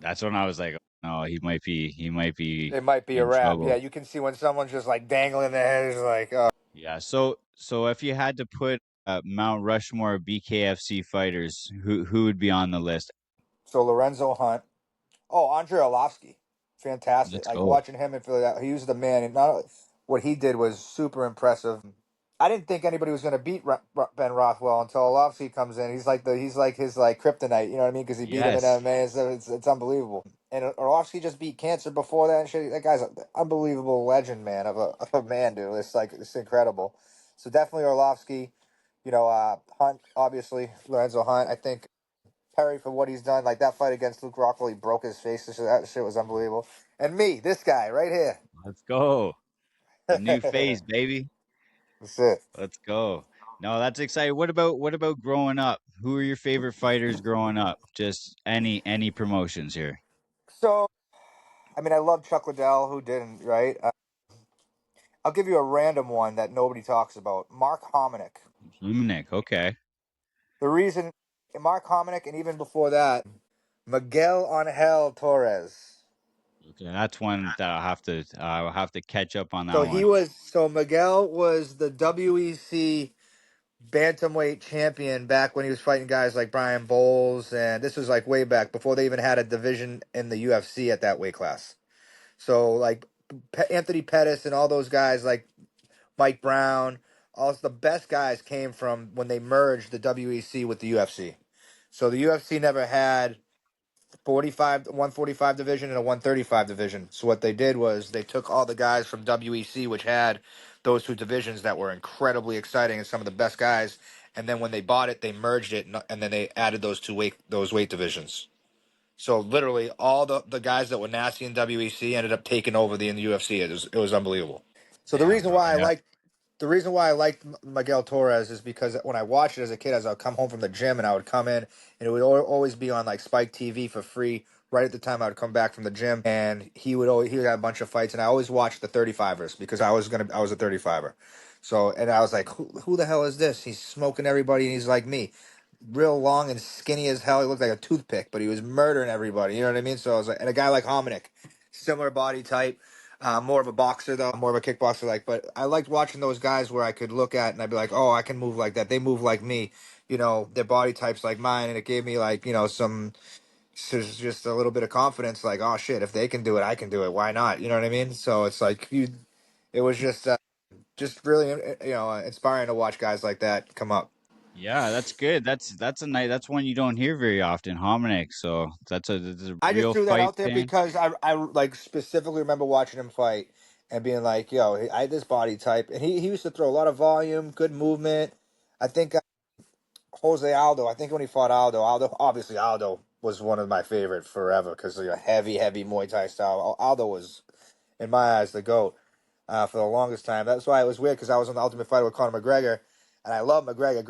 That's when I was like, no, he might be it might be a in wrap. Yeah, trouble. you can see when someone's just like dangling their head. It's like, Yeah. So if you had to put Mount Rushmore of BKFC fighters, who would be on the list? so Lorenzo Hunt. Oh, Andre Arlovsky, fantastic. Let's Like go. watching him and feel that he was the man. And not what he did was super impressive. I didn't think anybody was going to beat Ben Rothwell until Arlovsky comes in. He's like his like kryptonite. You know what I mean? Because he beat him in Yes. MMA. It's unbelievable. And Arlovsky just beat cancer before that and shit. That guy's an unbelievable legend, man, of a man, dude. It's incredible. So definitely Arlovsky. Hunt, obviously Lorenzo Hunt. I think Perry for what he's done. Like that fight against Luke Rockhold, he broke his face. That shit was unbelievable. And me, this guy right here. Let's go. The new phase, baby. That's it. Let's go. No, that's exciting. What about growing up? Who are your favorite fighters growing up? Just any promotions here. So, I mean, I love Chuck Liddell. Who didn't, right? I'll give you a random one that nobody talks about. Mark Hominick. Dominic, okay. The reason Mark Hominick, and even before that, Miguel Angel Torres. Okay, that's one that I'll have to catch up on So that he one. was so Miguel was the WEC bantamweight champion back when he was fighting guys like Brian Bowles, and this was like way back before they even had a division in the UFC at that weight class. So like Anthony Pettis and all those guys like Mike Brown, all the best guys came from when they merged the WEC with the UFC. So the UFC never had 145 division and a 135 division. So what they did was they took all the guys from WEC, which had those two divisions that were incredibly exciting and some of the best guys. And then when they bought it, they merged it, and then they added those weight divisions. So literally, all the guys that were nasty in WEC ended up taking over in the UFC. It was unbelievable. So the Damn, reason bro. why I Yeah. like the reason why I liked Miguel Torres is because when I watched it as a kid, as I would come home from the gym and I would come in, and it would always be on like Spike TV for free. Right at the time I would come back from the gym, and he would have a bunch of fights, and I always watched the 35ers because I was a 35er. So and I was like, who the hell is this? He's smoking everybody, and he's like me, real long and skinny as hell. He looked like a toothpick, but he was murdering everybody. You know what I mean? So I was like, and a guy like Hominick, similar body type. More of a boxer though, more of a kickboxer. But I liked watching those guys where I could look at and I'd be like, oh, I can move like that. They move like me. Their body types like mine, and it gave me like some So there's just a little bit of confidence, like, oh shit, if they can do it, I can do it. Why not? You know what I mean? So it's like it was just really inspiring to watch guys like that come up. Yeah, that's good. That's a nice. That's one you don't hear very often, Hominick. So that's a I just real threw that fight out there fan. because I like specifically remember watching him fight and being like, yo, I had this body type, and he used to throw a lot of volume, good movement. I think Jose Aldo. I think when he fought Aldo, obviously Aldo was one of my favorite forever because of a heavy Muay Thai style. Aldo was, in my eyes, the GOAT for the longest time. That's why it was weird because I was on the Ultimate Fighter with Conor McGregor, and I love McGregor.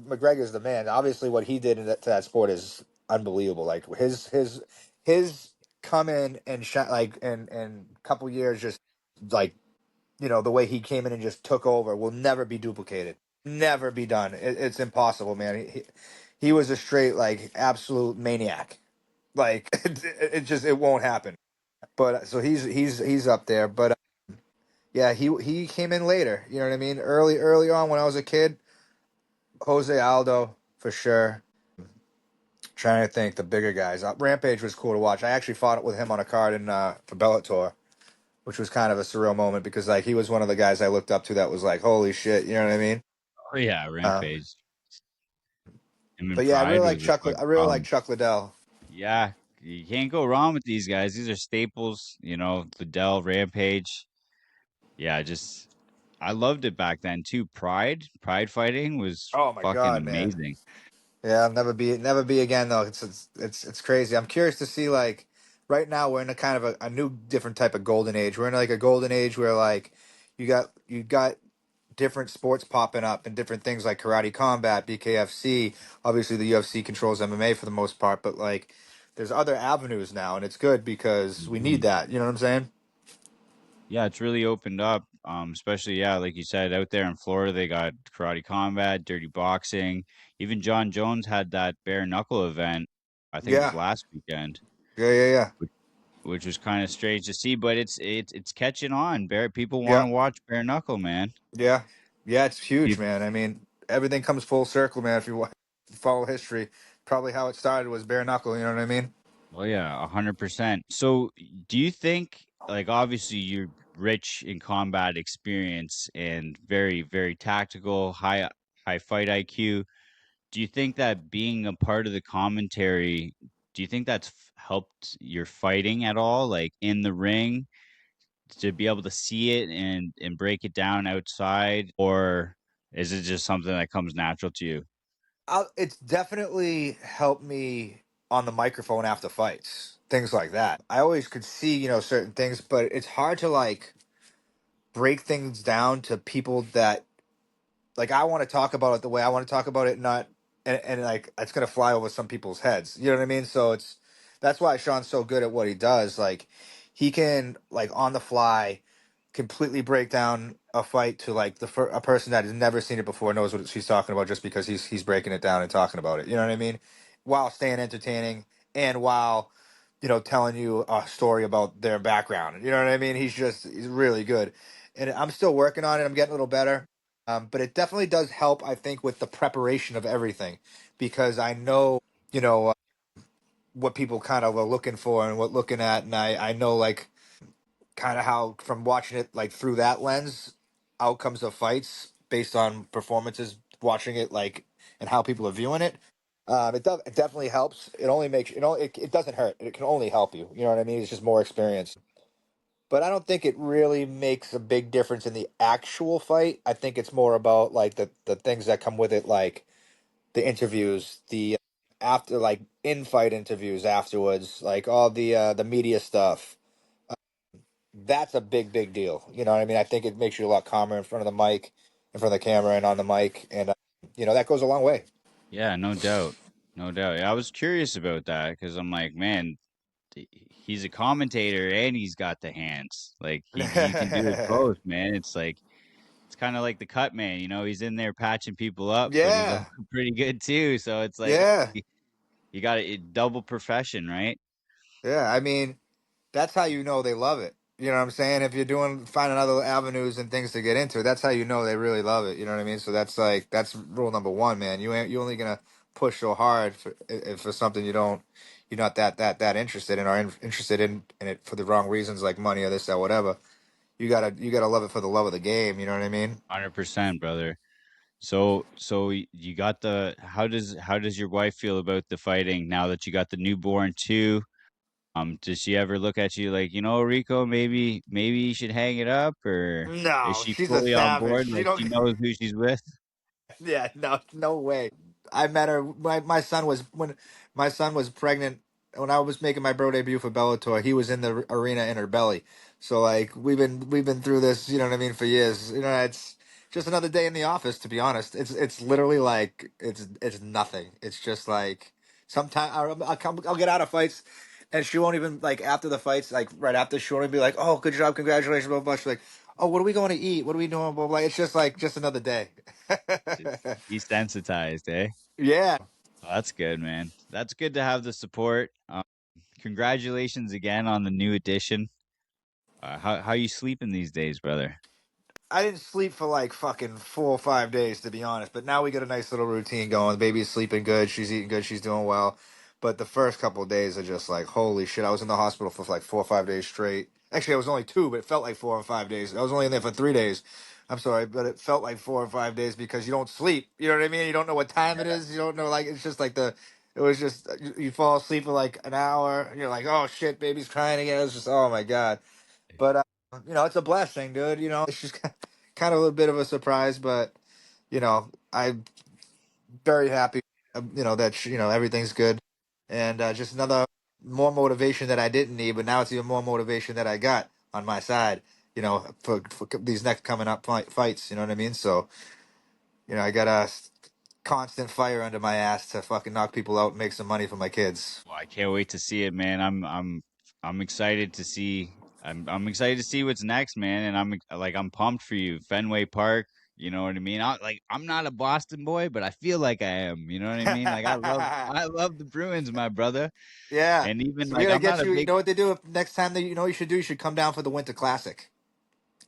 McGregor's the man. Obviously, what he did to that sport is unbelievable. Like his come in and shot like and couple years just like the way he came in and just took over will never be duplicated, never be done. It's impossible, man. He was a straight like absolute maniac. Like it just it won't happen. But so he's up there. But yeah, he came in later. You know what I mean? Early on when I was a kid, Jose Aldo for sure. Trying to think the bigger guys. Rampage was cool to watch. I actually fought with him on a card in for Bellator, which was kind of a surreal moment because like he was one of the guys I looked up to that was like holy shit. You know what I mean? Oh yeah, Um, Rampage. Him and but yeah, Pride was a I fucking really like problem. Chuck Liddell. Yeah, you can't go wrong with these guys. These are staples. Liddell, Rampage. Yeah, just I loved it back then too. Pride fighting was Oh my fucking god, man. amazing. Yeah, I'll never be again though. It's crazy. I'm curious to see like right now we're in a kind of a new different type of golden age. We're in like a golden age where like you got different sports popping up and different things like karate combat, BKFC. Obviously the UFC controls MMA for the most part, but like there's other avenues now and it's good because we need Mhm. that. You know what I'm saying? Yeah, it's really opened up. Especially yeah, like you said, out there in Florida, they got karate combat, dirty boxing. Even John Jones had that bare knuckle event. I think it was Yeah. last weekend, Yeah. which, which was kind of strange to see, but it's catching on. Bare people want Yeah. to watch bare knuckle, man. Yeah. Yeah, it's huge, Peop- man. I mean, everything comes full circle, man. If you follow history, probably how it started was bare knuckle. You know what I mean? Oh yeah, 100%. So, do you think, like, obviously you're rich in combat experience and very, very tactical, high fight IQ. Do you think that being a part of the commentary, do you think that's helped your fighting at all, like in the ring, to be able to see it and break it down outside, or is it just something that comes natural to you? It's definitely helped me on the microphone after fights, things like that. I always could see, certain things, but it's hard to like break things down to people that like I want to talk about it the way I want to talk about it, not and like it's gonna fly over some people's heads. You know what I mean? So that's why Sean's so good at what he does. Like he can like on the fly completely break down a fight to like a person that has never seen it before knows what she's talking about just because he's breaking it down and talking about it. You know what I mean? While staying entertaining and while telling you a story about their background. You know what I mean? He's really good, and I'm still working on it. I'm getting a little better. But it definitely does help, I think, with the preparation of everything because I know, you know, uh, what people kind of are looking for and what looking at. And I know, like, kind of how from watching it, like, through that lens, outcomes of fights based on performances, watching it, like, and how people are viewing it. It definitely helps. It only makes, it doesn't hurt. It can only help you. You know what I mean? It's just more experience. But I don't think it really makes a big difference in the actual fight. I think it's more about like the things that come with it, like the interviews, the after like in fight interviews afterwards, like all the media stuff. That's a big deal. You know what I mean? I think it makes you a lot calmer in front of the mic, in front of the camera, and on the mic, and that goes a long way. Yeah, no doubt. No doubt. Yeah, I was curious about that because I'm like, man, he's a commentator and he's got the hands. Like he can do it both, man. It's like it's kind of like the cut man, he's in there patching people up, but he's also Yeah, pretty good too. So it's like yeah, you got it double profession, right? yeah. I mean, that's how you know they love it. You know what I'm saying? If you're finding other avenues and things to get into, that's how you know they really love it. You know what I mean? So that's rule number one, man. You only gonna push so hard for something you don't you're not that interested and are interested in it for the wrong reasons, like money or this, that, whatever. You gotta love it for the love of the game. You know what I mean? 100%, brother. So you got the how does your wife feel about the fighting now that you got the newborn too? Does she ever look at you like, Rico, maybe you should hang it up, or is No, she she's a fully on savage. board, She like don't. she knows who she's with? Yeah, no way. I met her. My son was when my son was pregnant. When I was making my pro debut for Bellator, he was in the arena in her belly. So like we've been through this, you know what I mean, for years. It's just another day in the office. To be honest, it's literally like it's nothing. It's just like sometimes I'll get out of fights, and she won't even like after the fights, like right after, she won't even be like, "Oh, good job, congratulations," blah blah. She's like, "Oh, what are we going to eat? What are we doing?" Blah blah. It's just like just another day. Just desensitized, eh? Yeah. Well, that's good, man. That's good to have the support. Congratulations again on the new addition. How you sleeping these days, brother? I didn't sleep for like fucking 4 or 5 days, to be honest. But now we got a nice little routine going. The baby's sleeping good. She's eating good. She's doing well. But the first couple of days are just like, holy shit. I was in the hospital for like 4 or 5 days straight. Actually, I was only two, but it felt like 4 or 5 days. I was only in there for 3 days. I'm sorry, but it felt like 4 or 5 days because you don't sleep. You know what I mean? You don't know what time it is. You don't know, like, it's just like it was just, you fall asleep for like an hour. And you're like, oh shit, baby's crying again. It's just, oh my God. But it's a blessing, dude. It's just kind of a bit of a surprise, but I'm very happy. That everything's good, and just another more motivation that I didn't need, but now it's even more motivation that I got on my side. For these next coming up fights. You know what I mean? So I got a constant fire under my ass to fucking knock people out and make some money for my kids. Well, I can't wait to see it, man. I'm excited to see. I'm excited to see what's next, man. And I'm pumped for you, Fenway Park. You know what I mean? I'm not a Boston boy, but I feel like I am. You know what I mean? Like I love the Bruins, my brother. Yeah. And even So we like gotta I'm not get a you. You big. know what they do? If next time that you know what you should do, you should come down for the Winter Classic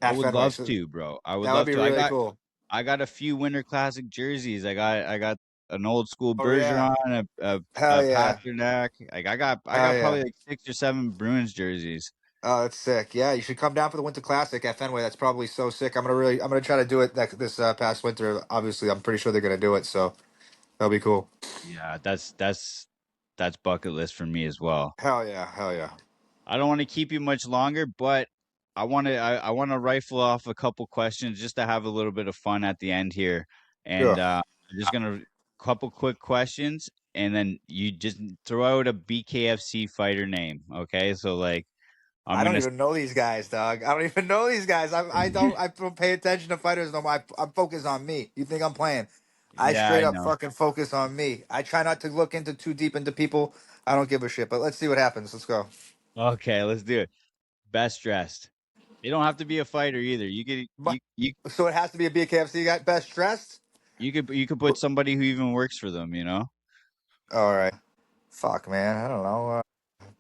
I at would Fenway. love So to, bro. I would that would love be to. really cool. I got a few Winter Classic jerseys. I got an old school Oh yeah. Bergeron, a Hell yeah. Pasternak. Like I Hell got yeah. probably like 6 or 7 Bruins jerseys. Oh, that's sick. Yeah, you should come down for the Winter Classic at Fenway. That's probably so sick. I'm gonna try to do it this past winter. Obviously, I'm pretty sure they're gonna do it. So that'll be cool. Yeah, that's bucket list for me as well. Hell yeah. Hell yeah. I don't want to keep you much longer, but I want to rifle off a couple questions just to have a little bit of fun at the end here. And Sure. I'm just gonna couple quick questions, and then you just throw out a BKFC fighter name. Okay, so like I'm I don't gonna. even know these guys, dog. I don't even know these guys. I don't pay attention to fighters no more. I'm focused on me. You think I'm playing? I Yeah, straight I up know. fucking focus on me. I try not to look into too deep into people. I don't give a shit. But let's see what happens. Let's go. Okay, let's do it. Best dressed. You don't have to be a fighter either. But so it has to be a BKFC guy. Best dressed. You could put somebody who even works for them. You know. All right. Fuck, man. I don't know.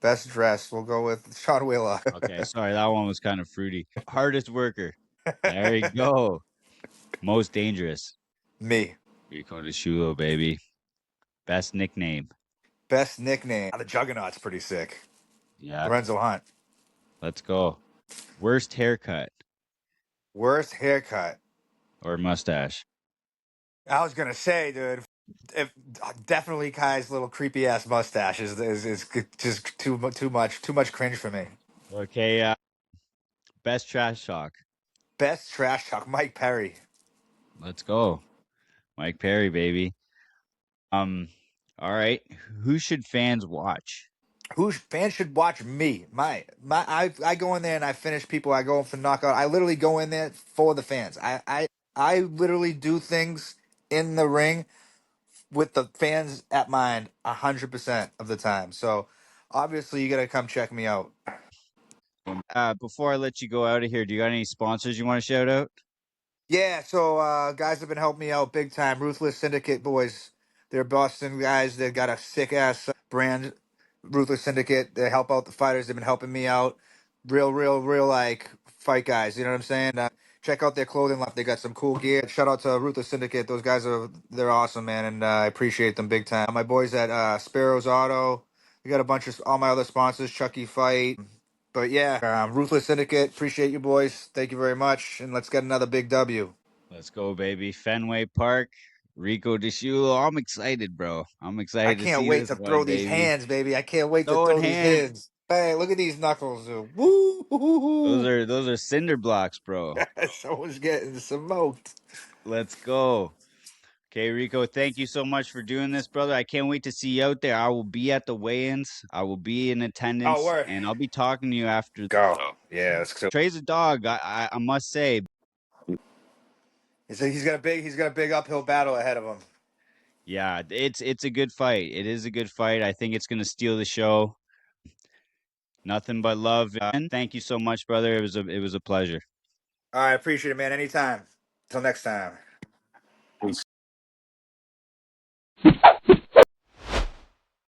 Best dressed. We'll go with Sean Wheeler. Okay, sorry, that one was kind of fruity. Hardest worker. There you go. Most dangerous. Me. Rico Disciullo, baby. Best nickname. Best nickname. The Juggernaut's pretty sick. Yeah, Lorenzo Hunt. let's go. Worst haircut Worst haircut. or mustache. I was gonna say, dude, if definitely Kai's little creepy ass mustache is just too much cringe for me. Okay, best trash talk. Best trash talk, Mike Perry. Let's go. Mike Perry, baby. Um, all right. Who should fans watch? Who fans should watch me? I go in there and I finish people. I go in for knockout. I literally go in there for the fans. I literally do things in the ring with the fans at mind 100% of the time. So obviously you gotta come check me out. Before I let you go out of here, do you got any sponsors you want to shout out? Yeah, so guys have been helping me out big time. Ruthless Syndicate boys, they're Boston guys. They've got a sick ass brand, Ruthless Syndicate. They help out the fighters. They've been helping me out. Real like fight guys. You know what I'm saying? Check out their clothing line. They got some cool gear. Shout out to Ruthless Syndicate. Those guys they're awesome, man, and I appreciate them big time. My boys at Sparrow's Auto. We got a bunch of all my other sponsors, Chucky Fight. But yeah, Ruthless Syndicate. Appreciate you boys. Thank you very much, and let's get another big W. Let's go, baby. Fenway Park, Rico Disciullo. I'm excited, bro. I'm I excited to can't see wait this to throw one, these baby. hands, baby. I can't wait to Throwing throw these hands. hands. Bang! Look at these knuckles. Woo! Those are cinder blocks, bro. Someone's getting smoked. Let's go. Okay, Rico, thank you so much for doing this, brother. I can't wait to see you out there. I will be at the weigh-ins. I will be in Oh, attendance, word. and I'll be talking to you after. Go. Yeah, let's go. Trey's a dog. I must say, He's got a big uphill battle ahead of him. yeah, it's a good fight. It is a good fight. I think it's gonna steal the show. Nothing but love. And thank you so much, brother. It was a pleasure. All right, appreciate it, man. Anytime. Till next time.